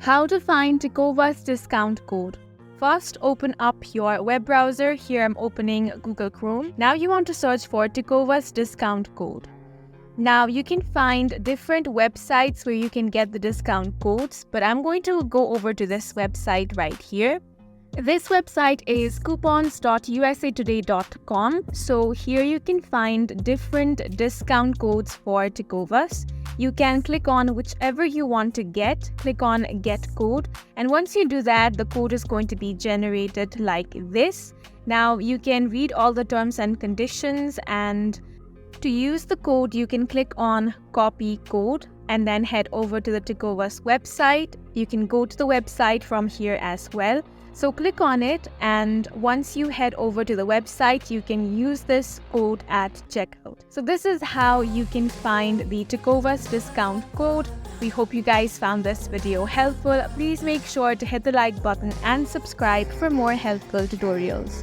How to find Tecovas discount code. First, open up your web browser. Here I'm opening Google Chrome. Now you want to search for Tecovas discount code. Now you can find different websites where you can get the discount codes, but I'm going to go over to this website right here. This website is coupons.usatoday.com. So here you can find different discount codes for Tecovas. You can click on whichever you want to get, click on get code, and once you do that, the code is going to be generated like this. Now you can read all the terms and conditions, and to use the code you can click on copy code and then head over to the Tecovas website. You can go to the website from here as well. So click on it, and once you head over to the website, you can use this code at checkout. So this is how you can find the Tecovas discount code. We hope you guys found this video helpful. Please make sure to hit the like button and subscribe for more helpful tutorials.